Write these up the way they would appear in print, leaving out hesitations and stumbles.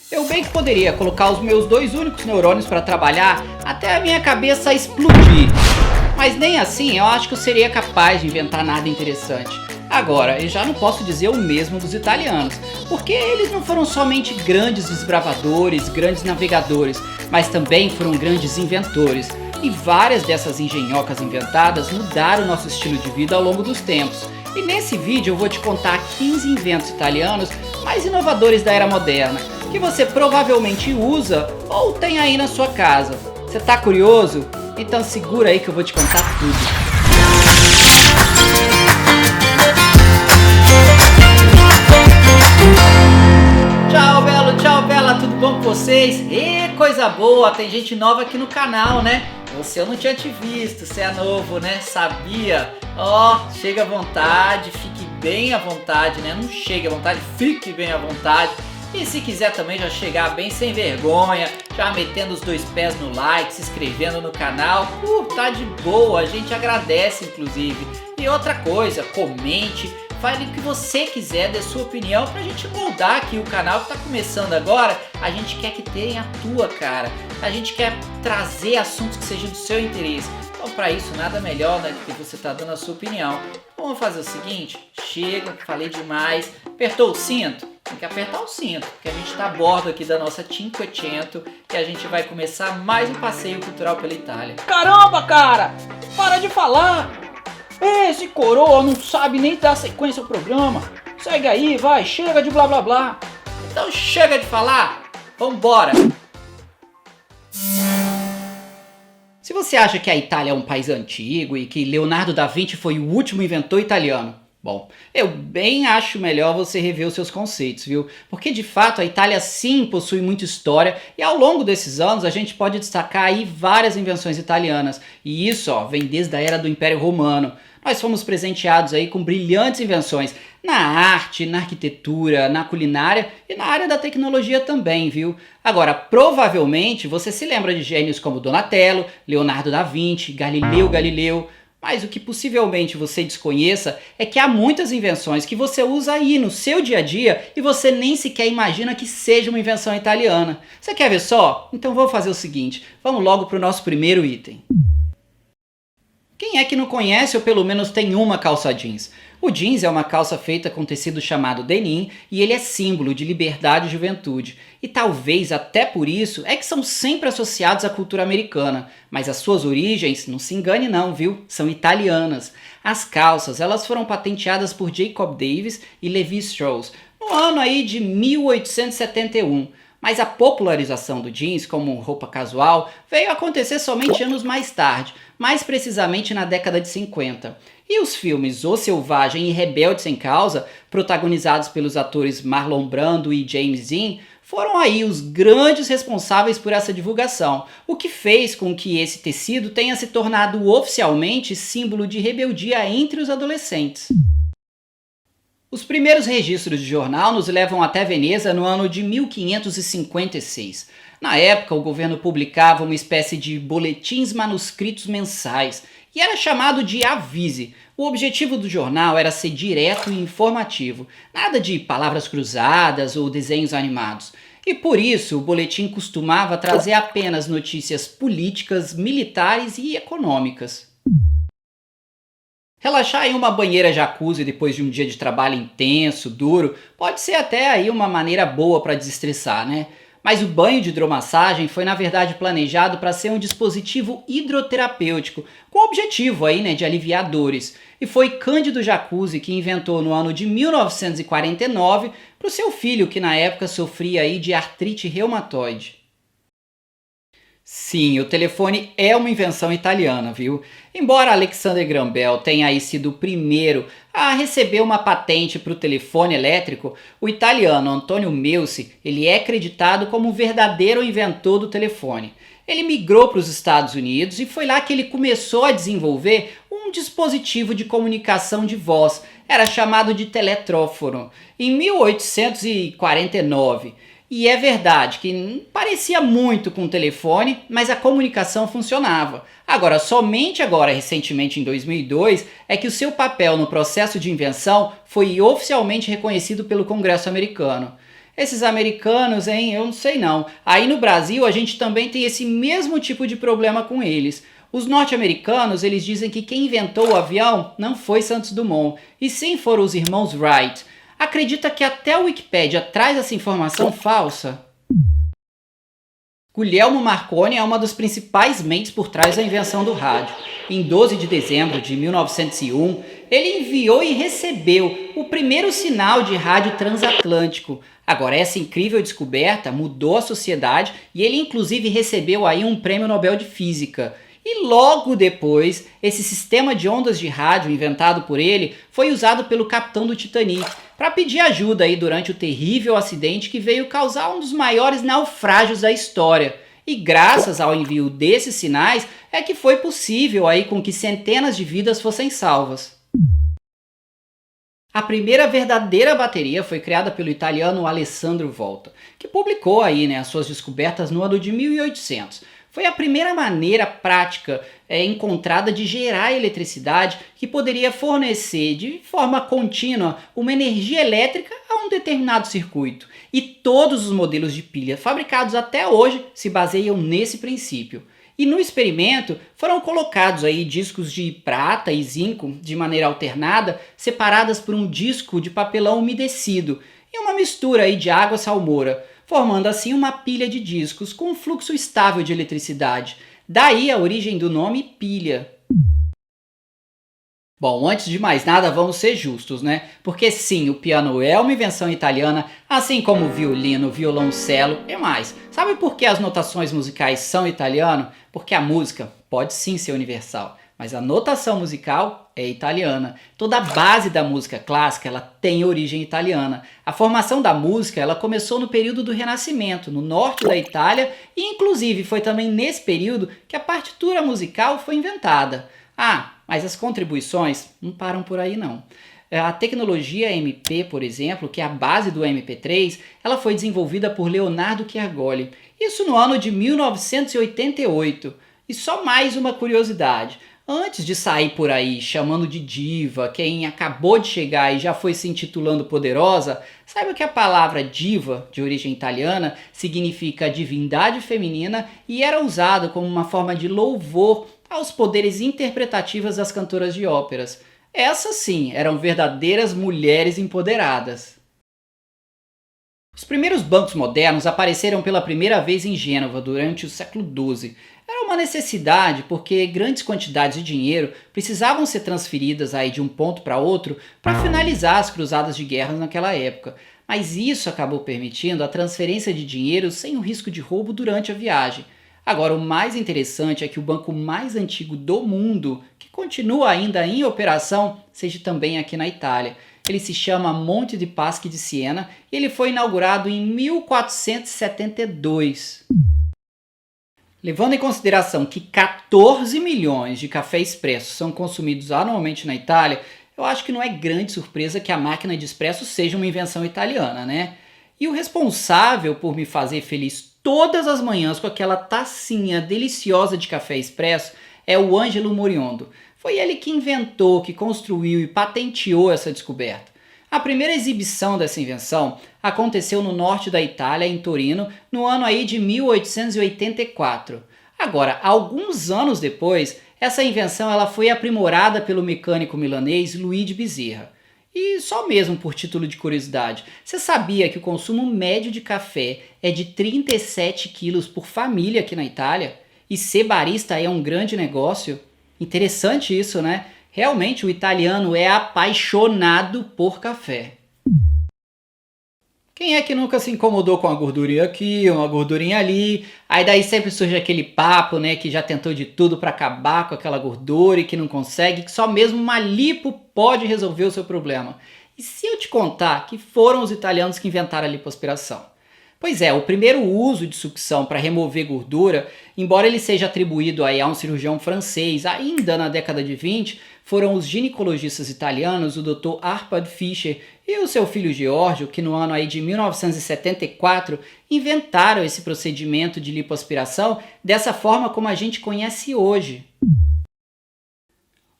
Eu bem que poderia colocar os meus dois únicos neurônios para trabalhar até a minha cabeça explodir. Mas nem assim eu acho que eu seria capaz de inventar nada interessante. Agora, eu já não posso dizer o mesmo dos italianos, porque eles não foram somente grandes desbravadores, grandes navegadores, mas também foram grandes inventores. E várias dessas engenhocas inventadas mudaram o nosso estilo de vida ao longo dos tempos. E nesse vídeo eu vou te contar 15 inventos italianos mais inovadores da era moderna, que você provavelmente usa ou tem aí na sua casa. Você tá curioso? Então segura aí que eu vou te contar tudo. Tchau Bela, tudo bom com vocês? E coisa boa, tem gente nova aqui no canal, né? Você eu não tinha te visto, você é novo, né? Sabia? Ó, chega à vontade, fique bem à vontade, né? Não chegue à vontade, fique bem à vontade. E se quiser também já chegar bem sem vergonha, já metendo os dois pés no like, se inscrevendo no canal, tá de boa, a gente agradece inclusive. E outra coisa, comente, fale o que você quiser, dê sua opinião pra gente moldar aqui o canal que tá começando agora. A gente quer que tenha a tua cara, a gente quer trazer assuntos que sejam do seu interesse. Então para isso nada melhor, né, do que você tá dando a sua opinião. Vamos fazer o seguinte, chega, falei demais, apertou o cinto? Tem que apertar o cinto, porque a gente está a bordo aqui da nossa Cinquecento e a gente vai começar mais um passeio cultural pela Itália. Caramba, cara! Para de falar! Esse coroa não sabe nem dar sequência ao programa. Segue aí, vai, chega de blá blá blá. Então chega de falar, vambora! Se você acha que a Itália é um país antigo e que Leonardo da Vinci foi o último inventor italiano, bom, eu bem acho melhor você rever os seus conceitos, viu? Porque de fato a Itália sim possui muita história e ao longo desses anos a gente pode destacar aí várias invenções italianas. E isso, ó, vem desde a era do Império Romano. Nós fomos presenteados aí com brilhantes invenções na arte, na arquitetura, na culinária e na área da tecnologia também, viu? Agora, provavelmente você se lembra de gênios como Donatello, Leonardo da Vinci, Galileu Galileu. Mas o que possivelmente você desconheça é que há muitas invenções que você usa aí no seu dia a dia e você nem sequer imagina que seja uma invenção italiana. Você quer ver só? Então vamos fazer o seguinte, vamos logo para o nosso primeiro item. Quem é que não conhece ou pelo menos tem uma calça jeans? O jeans é uma calça feita com tecido chamado denim e ele é símbolo de liberdade e juventude. E talvez até por isso é que são sempre associados à cultura americana. Mas as suas origens, não se engane não, viu? São italianas. As calças, elas foram patenteadas por Jacob Davis e Levi Strauss no ano aí de 1871. Mas a popularização do jeans como roupa casual veio a acontecer somente anos mais tarde, mais precisamente na década de 50. E os filmes O Selvagem e Rebelde Sem Causa, protagonizados pelos atores Marlon Brando e James Dean, foram aí os grandes responsáveis por essa divulgação, o que fez com que esse tecido tenha se tornado oficialmente símbolo de rebeldia entre os adolescentes. Os primeiros registros de jornal nos levam até Veneza no ano de 1556. Na época, o governo publicava uma espécie de boletins manuscritos mensais, e era chamado de Avise. O objetivo do jornal era ser direto e informativo, nada de palavras cruzadas ou desenhos animados. E por isso, o boletim costumava trazer apenas notícias políticas, militares e econômicas. Relaxar em uma banheira jacuzzi depois de um dia de trabalho intenso, duro, pode ser até aí uma maneira boa para desestressar, né? Mas o banho de hidromassagem foi na verdade planejado para ser um dispositivo hidroterapêutico, com o objetivo aí, né, de aliviar dores. E foi Cândido Jacuzzi que inventou no ano de 1949 para o seu filho, que na época sofria aí de artrite reumatoide. Sim, o telefone é uma invenção italiana, viu? Embora Alexander Graham Bell tenha aí sido o primeiro a receber uma patente para o telefone elétrico, o italiano Antonio Meucci, ele é acreditado como o verdadeiro inventor do telefone. Ele migrou para os Estados Unidos e foi lá que ele começou a desenvolver um dispositivo de comunicação de voz. Era chamado de teletrófono, em 1849. E é verdade que parecia muito com o telefone, mas a comunicação funcionava. Agora, somente agora, recentemente em 2002, é que o seu papel no processo de invenção foi oficialmente reconhecido pelo Congresso americano. Esses americanos, hein, eu não sei não. Aí no Brasil a gente também tem esse mesmo tipo de problema com eles. Os norte-americanos, eles dizem que quem inventou o avião não foi Santos Dumont, e sim foram os irmãos Wright. Acredita que até o Wikipedia traz essa informação falsa? Guglielmo Marconi é uma das principais mentes por trás da invenção do rádio. Em 12 de dezembro de 1901, ele enviou e recebeu o primeiro sinal de rádio transatlântico. Agora, essa incrível descoberta mudou a sociedade e ele inclusive recebeu aí um prêmio Nobel de Física. E logo depois, esse sistema de ondas de rádio inventado por ele foi usado pelo capitão do Titanic para pedir ajuda aí durante o terrível acidente que veio causar um dos maiores naufrágios da história. E graças ao envio desses sinais é que foi possível aí com que centenas de vidas fossem salvas. A primeira verdadeira bateria foi criada pelo italiano Alessandro Volta, que publicou aí, as suas descobertas no ano de 1800. Foi a primeira maneira prática encontrada de gerar eletricidade que poderia fornecer de forma contínua uma energia elétrica a um determinado circuito. E todos os modelos de pilha fabricados até hoje se baseiam nesse princípio. E no experimento foram colocados aí discos de prata e zinco de maneira alternada, separadas por um disco de papelão umedecido e uma mistura aí de água salmoura, formando assim uma pilha de discos com um fluxo estável de eletricidade. Daí a origem do nome pilha. Bom, antes de mais nada, vamos ser justos, né? Porque sim, o piano é uma invenção italiana, assim como o violino, o violoncelo e mais. Sabe por que as notações musicais são italiano? Porque a música pode sim ser universal, mas a notação musical é italiana. Toda a base da música clássica ela tem origem italiana. A formação da música ela começou no período do Renascimento, no norte da Itália, e inclusive foi também nesse período que a partitura musical foi inventada. Mas as contribuições não param por aí não. A tecnologia MP, por exemplo, que é a base do MP3, ela foi desenvolvida por Leonardo Chiargoli. Isso no ano de 1988. E só mais uma curiosidade. Antes de sair por aí chamando de diva quem acabou de chegar e já foi se intitulando poderosa, saiba que a palavra diva, de origem italiana, significa divindade feminina e era usado como uma forma de louvor aos poderes interpretativos das cantoras de óperas. Essas sim eram verdadeiras mulheres empoderadas. Os primeiros bancos modernos apareceram pela primeira vez em Gênova durante o século XII. Era uma necessidade porque grandes quantidades de dinheiro precisavam ser transferidas aí de um ponto para outro para finalizar as cruzadas de guerras naquela época. Mas isso acabou permitindo a transferência de dinheiro sem o risco de roubo durante a viagem. Agora, o mais interessante é que o banco mais antigo do mundo, que continua ainda em operação, seja também aqui na Itália. Ele se chama Monte de Paschi di Siena e ele foi inaugurado em 1472. Levando em consideração que 14 milhões de café expresso são consumidos anualmente na Itália, eu acho que não é grande surpresa que a máquina de expresso seja uma invenção italiana, né? E o responsável por me fazer feliz todas as manhãs com aquela tacinha deliciosa de café expresso é o Angelo Moriondo. Foi ele que inventou, que construiu e patenteou essa descoberta. A primeira exibição dessa invenção aconteceu no norte da Itália, em Torino, no ano aí de 1884. Agora, alguns anos depois, essa invenção ela foi aprimorada pelo mecânico milanês Luigi Bezerra. E só mesmo por título de curiosidade, você sabia que o consumo médio de café é de 37 quilos por família aqui na Itália? E ser barista é um grande negócio? Interessante isso, né? Realmente o italiano é apaixonado por café. Quem é que nunca se incomodou com uma gordurinha aqui, uma gordurinha ali? Aí daí sempre surge aquele papo, né, que já tentou de tudo para acabar com aquela gordura e que não consegue, que só mesmo uma lipo pode resolver o seu problema. E se eu te contar que foram os italianos que inventaram a lipoaspiração? Pois é, o primeiro uso de sucção para remover gordura, embora ele seja atribuído aí a um cirurgião francês ainda na década de 20, foram os ginecologistas italianos, o Dr. Arpad Fischer e o seu filho Georgio, que no ano aí de 1974 inventaram esse procedimento de lipoaspiração dessa forma como a gente conhece hoje.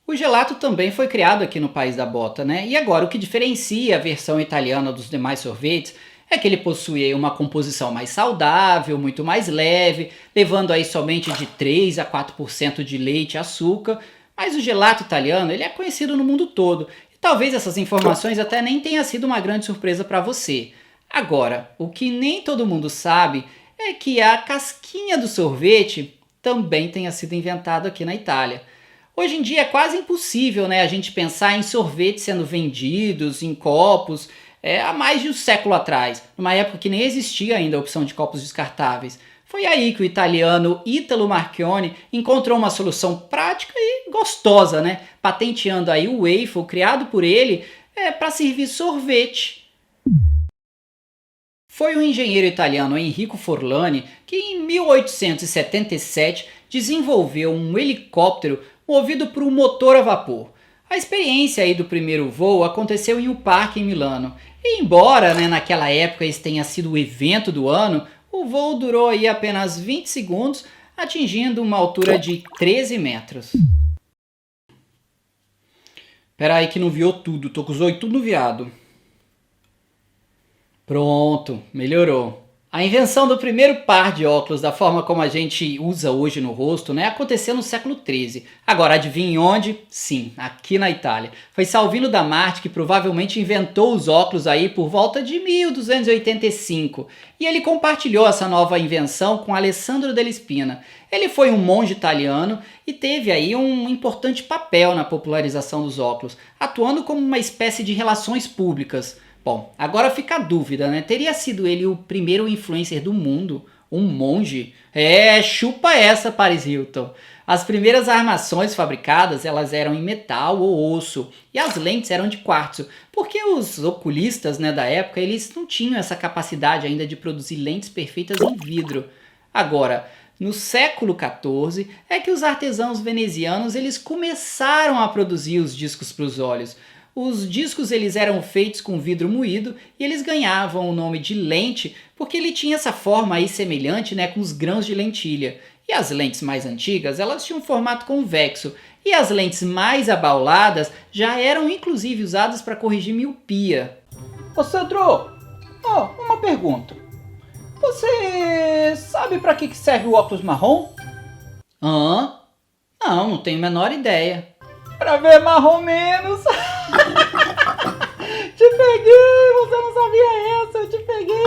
O gelato também foi criado aqui no país da bota, né? E agora, o que diferencia a versão italiana dos demais sorvetes é que ele possui aí uma composição mais saudável, muito mais leve, levando aí somente de 3 a 4% de leite e açúcar, mas o gelato italiano ele é conhecido no mundo todo, e talvez essas informações até nem tenha sido uma grande surpresa para você. Agora, o que nem todo mundo sabe é que a casquinha do sorvete também tenha sido inventada aqui na Itália. Hoje em dia é quase impossível, né, a gente pensar em sorvetes sendo vendidos em copos há mais de um século atrás, numa época que nem existia ainda a opção de copos descartáveis. Foi aí que o italiano Italo Marchione encontrou uma solução prática e gostosa, né, patenteando aí o waffle criado por ele para servir sorvete. Foi o engenheiro italiano Enrico Forlani que em 1877 desenvolveu um helicóptero movido por um motor a vapor. A experiência aí do primeiro voo aconteceu em um parque em Milano. E embora naquela época esse tenha sido o evento do ano, o voo durou aí apenas 20 segundos, atingindo uma altura de 13 metros. Pera aí que não viu tudo, tô com os olhos tudo viado. Pronto, melhorou. A invenção do primeiro par de óculos da forma como a gente usa hoje no rosto, aconteceu no século XIII. Agora, adivinhe onde? Sim, aqui na Itália. Foi Salvino da Marte que provavelmente inventou os óculos aí por volta de 1285. E ele compartilhou essa nova invenção com Alessandro della Spina. Ele foi um monge italiano e teve aí um importante papel na popularização dos óculos, atuando como uma espécie de relações públicas. Bom, agora fica a dúvida, Teria sido ele o primeiro influencer do mundo? Um monge? Chupa essa, Paris Hilton. As primeiras armações fabricadas, elas eram em metal ou osso, e as lentes eram de quartzo, porque os oculistas, da época, eles não tinham essa capacidade ainda de produzir lentes perfeitas em vidro. Agora, no século XIV, é que os artesãos venezianos, eles começaram a produzir os discos para os olhos. Os discos eles eram feitos com vidro moído e eles ganhavam o nome de lente porque ele tinha essa forma aí semelhante com os grãos de lentilha. E as lentes mais antigas elas tinham um formato convexo e as lentes mais abauladas já eram inclusive usadas para corrigir miopia. Ô Sandro, uma pergunta. Você sabe para que serve o óculos marrom? Não tenho a menor ideia. Pra ver marrom menos. Te peguei, você não sabia essa, eu te peguei.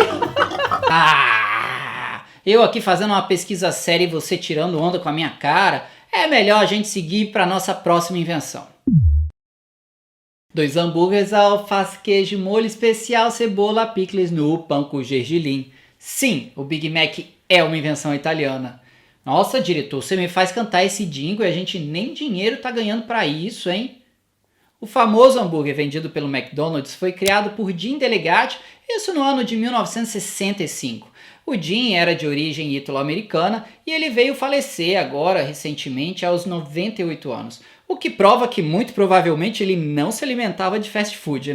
Eu aqui fazendo uma pesquisa séria e você tirando onda com a minha cara. É melhor a gente seguir para nossa próxima invenção. 2 hambúrgueres, alface, queijo, molho especial, cebola, picles no pão com gergelim. Sim, o Big Mac é uma invenção italiana. Nossa, diretor, você me faz cantar esse jingle e a gente nem dinheiro tá ganhando para isso, hein? O famoso hambúrguer vendido pelo McDonald's foi criado por Jim Delegati, isso no ano de 1965. O Jim era de origem ítalo-americana e ele veio falecer agora, recentemente, aos 98 anos. O que prova que muito provavelmente ele não se alimentava de fast food,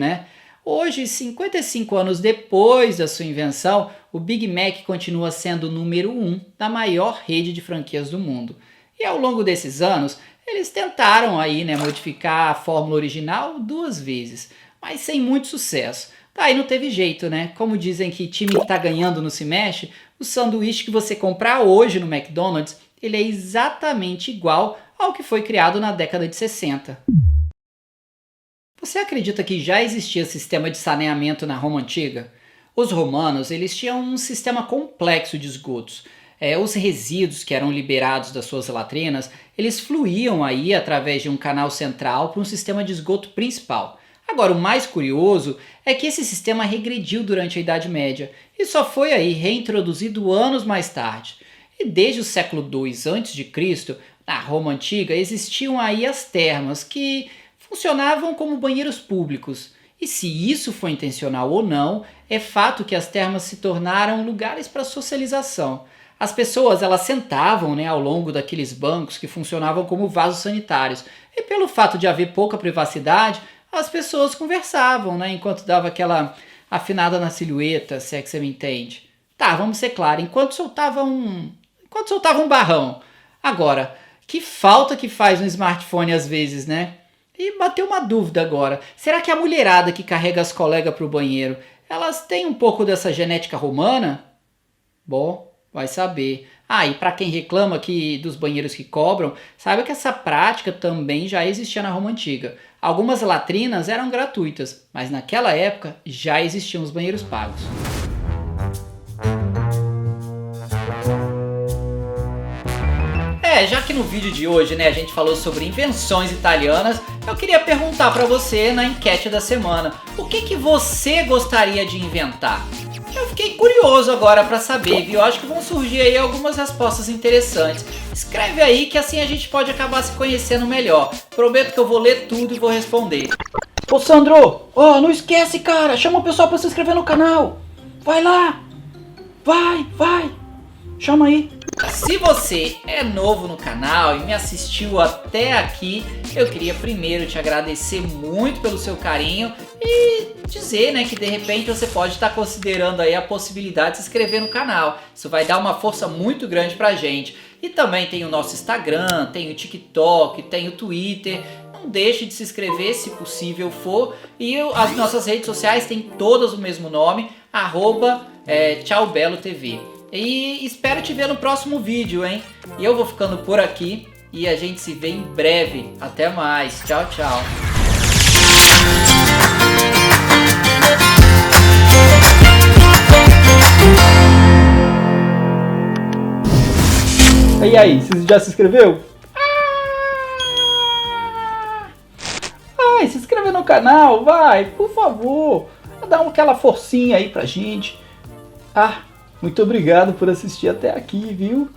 Hoje, 55 anos depois da sua invenção, o Big Mac continua sendo o número 1 da maior rede de franquias do mundo. E ao longo desses anos, eles tentaram aí, modificar a fórmula original 2 vezes, mas sem muito sucesso. Daí não teve jeito, Como dizem que time que tá ganhando não se mexe, o sanduíche que você comprar hoje no McDonald's, ele é exatamente igual ao que foi criado na década de 60. Você acredita que já existia sistema de saneamento na Roma Antiga? Os romanos eles tinham um sistema complexo de esgotos. Os resíduos que eram liberados das suas latrinas, eles fluíam aí através de um canal central para um sistema de esgoto principal. Agora, o mais curioso é que esse sistema regrediu durante a Idade Média e só foi aí reintroduzido anos mais tarde. E desde o século II a.C., na Roma Antiga, existiam aí as termas que funcionavam como banheiros públicos. E se isso foi intencional ou não, é fato que as termas se tornaram lugares para socialização. As pessoas elas sentavam ao longo daqueles bancos que funcionavam como vasos sanitários. E pelo fato de haver pouca privacidade, as pessoas conversavam enquanto dava aquela afinada na silhueta, se é que você me entende. Tá, vamos ser claros, enquanto soltava um barrão. Agora, que falta que faz um smartphone às vezes, E bateu uma dúvida agora. Será que a mulherada que carrega as colegas pro banheiro, elas têm um pouco dessa genética romana? Bom, vai saber. Ah, e para quem reclama que dos banheiros que cobram, saiba que essa prática também já existia na Roma Antiga. Algumas latrinas eram gratuitas, mas naquela época já existiam os banheiros pagos. Já que no vídeo de hoje, a gente falou sobre invenções italianas, eu queria perguntar para você na enquete da semana, o que você gostaria de inventar? Eu fiquei curioso agora para saber, viu? Acho que vão surgir aí algumas respostas interessantes. Escreve aí que assim a gente pode acabar se conhecendo melhor. Prometo que eu vou ler tudo e vou responder. Ô Sandro, não esquece, cara, chama o pessoal pra se inscrever no canal. Vai lá, vai, chama aí. Se você é novo no canal e me assistiu até aqui, eu queria primeiro te agradecer muito pelo seu carinho e dizer, que de repente você pode estar considerando aí a possibilidade de se inscrever no canal. Isso vai dar uma força muito grande pra gente. E também tem o nosso Instagram, tem o TikTok, tem o Twitter. Não deixe de se inscrever se possível for. E as nossas redes sociais têm todas o mesmo nome, @TchauBeloTV. E espero te ver no próximo vídeo, hein? E eu vou ficando por aqui e a gente se vê em breve. Até mais. Tchau, tchau. E aí, você já se inscreveu? Se inscreve no canal, vai, por favor. Dá aquela forcinha aí pra gente. Muito obrigado por assistir até aqui, viu?